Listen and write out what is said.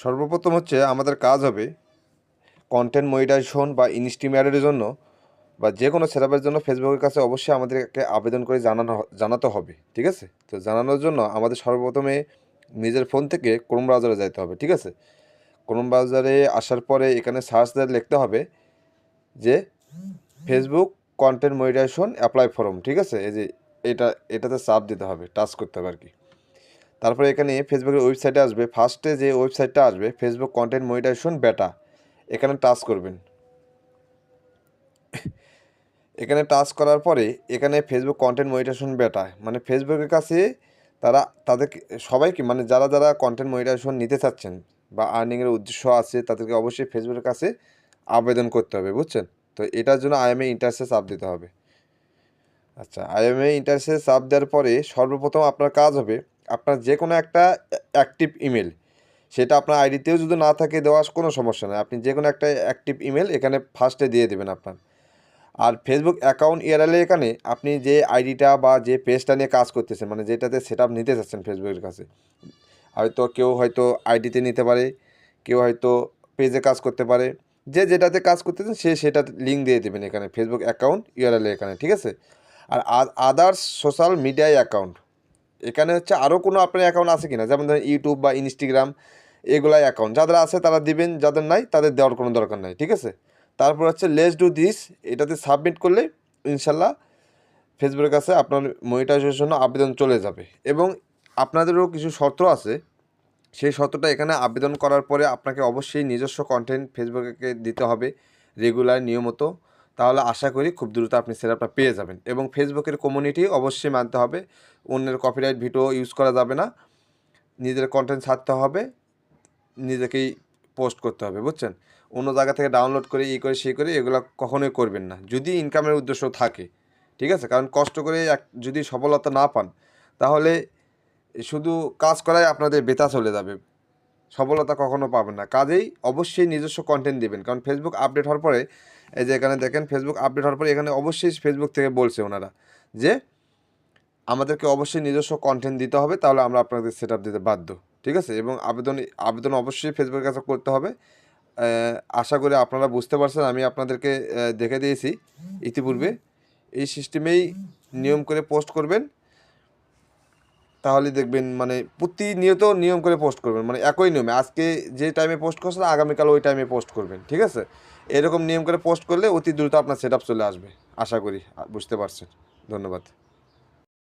সর্বপ্রথম হচ্ছে আমাদের কাজ হবে কন্টেন্ট মনিটাইজেশন বা ইনস্টিমেয়ারের জন্য বা যে কোনো সেটআপের জন্য ফেসবুকের কাছে অবশ্যই আমাদেরকে আবেদন করে জানাতে হবে, ঠিক আছে? তো জানানোর জন্য আমাদের সর্বপ্রথমে নিজের ফোন থেকে ক্রোম ব্রাউজারে যাইতে হবে, ঠিক আছে? ক্রোম ব্রাউজারে আসার পরে এখানে সার্চ দিয়ে লিখতে হবে যে Facebook content monetization apply form, ঠিক আছে? এই যে এটাতে চাপ দিতে হবে, টাচ করতে হবে আর কি। তারপরে এখানে ফেসবুকের ওয়েবসাইটে আসবে, ফার্স্টে যে ওয়েবসাইটটা আসবে ফেসবুক কন্টেন্ট মনিটাইজেশন বেটা, এখানে টাচ করবেন। এখানে টাচ করার পরে এখানে ফেসবুক কন্টেন্ট মনিটাইজেশন বেটা মানে ফেসবুকের কাছে তাদের সবাইকে মানে যারা যারা কন্টেন্ট মনিটাইজেশন নিতে চাচ্ছেন বা আর্নিংয়ের উদ্দেশ্য আছে তাদেরকে অবশ্যই ফেসবুকের কাছে আবেদন করতে হবে, বুঝছেন? তো এটার জন্য আইএমএ ইন্টারেস্টে চাপ দিতে হবে। আচ্ছা, আইএমএ ইন্টারেস্টে চাপ দেওয়ার পরে সর্বপ্রথম আপনার কাজ হবে আপনার যে কোনো একটা অ্যাক্টিভ ইমেল, সেটা আপনার আইডিতেও যদি না থাকে দেওয়ার কোনো সমস্যা নেই, আপনি যে কোনো একটা অ্যাক্টিভ ইমেল এখানে ফার্স্টে দিয়ে দেবেন আপনার। আর ফেসবুক অ্যাকাউন্ট ইউআরএলে এখানে আপনি যে আইডিটা বা যে পেজটা নিয়ে কাজ করতেছেন মানে যেটাতে সেট আপ নিতে চাচ্ছেন ফেসবুকের কাছে, হয়তো কেউ হয়তো আইডিতে নিতে পারে, কেউ হয়তো পেজে কাজ করতে পারে, যে যেটাতে কাজ করতেছেন সেটা লিঙ্ক দিয়ে দেবেন এখানে ফেসবুক অ্যাকাউন্ট ইউআরএলে এখানে, ঠিক আছে? আর আদার্স সোশ্যাল মিডিয়া অ্যাকাউন্ট এখানে হচ্ছে আরও কোনো আপনার অ্যাকাউন্ট আছে কিনা, যেমন ধরেন ইউটিউব বা ইনস্টাগ্রাম, এগুলাই অ্যাকাউন্ট যাদের আছে তারা দিবেন, যাদের নাই তাদের দেওয়ার কোনো দরকার নাই, ঠিক আছে? তারপর হচ্ছে লেটস ডু দিস, এটাতে সাবমিট করলে ইনশাল্লাহ ফেসবুকের কাছে আপনার মনিটাইজেশনের জন্য আবেদন চলে যাবে। এবং আপনাদেরও কিছু শর্ত আছে, সেই শর্তটা এখানে আবেদন করার পরে আপনাকে অবশ্যই নিজস্ব কন্টেন্ট ফেসবুকে দিতে হবে রেগুলার নিয়মিত, তাহলে আশা করি খুব দ্রুত আপনি সেটআপটা পেয়ে যাবেন। এবং ফেসবুকের কমিউনিটি অবশ্যই মানতে হবে, অন্যের কপিরাইট ভিডিও ইউজ করা যাবে না, নিজের কন্টেন্ট ছাড়তে হবে, নিজেকেই পোস্ট করতে হবে, বুঝছেন? অন্য জায়গা থেকে ডাউনলোড করে করে সেই করে এগুলো কখনোই করবেন না যদি ইনকামের উদ্দেশ্য থাকে, ঠিক আছে? কারণ কষ্ট করে যদি সফলতা না পান তাহলে শুধু কাজ করাই আপনাদের বেতা চলে যাবে, সফলতা কখনো পাবেন না। কাজেই অবশ্যই নিজস্ব কন্টেন্ট দিবেন, কারণ ফেসবুক আপডেট হওয়ার পরে এই যে এখানে দেখেন ফেসবুক আপডেট হওয়ার পরে এখানে অবশ্যই ফেসবুক থেকে বলছে ওনারা যে আমাদেরকে অবশ্যই নিজস্ব কন্টেন্ট দিতে হবে, তাহলে আমরা আপনাদের সেট আপ দিতে বাধ্য, ঠিক আছে? এবং আবেদন অবশ্যই ফেসবুকের কাছে করতে হবে। আশা করি আপনারা বুঝতে পারছেন, আমি আপনাদেরকে দেখে দিয়েছি ইতিপূর্বে। এই সিস্টেমেই নিয়ম করে পোস্ট করবেন, তাহলে দেখবেন মানে প্রতিনিয়ত নিয়ম করে পোস্ট করবেন, মানে একই নিয়মে আজকে যে টাইমে পোস্ট করছেন আগামীকাল ওই টাইমে পোস্ট করবেন, ঠিক আছে? এরকম নিয়ম করে পোস্ট করলে অতি দ্রুত আপনার সেট আপ চলে আসবে, আশা করি বুঝতে পারছেন। ধন্যবাদ।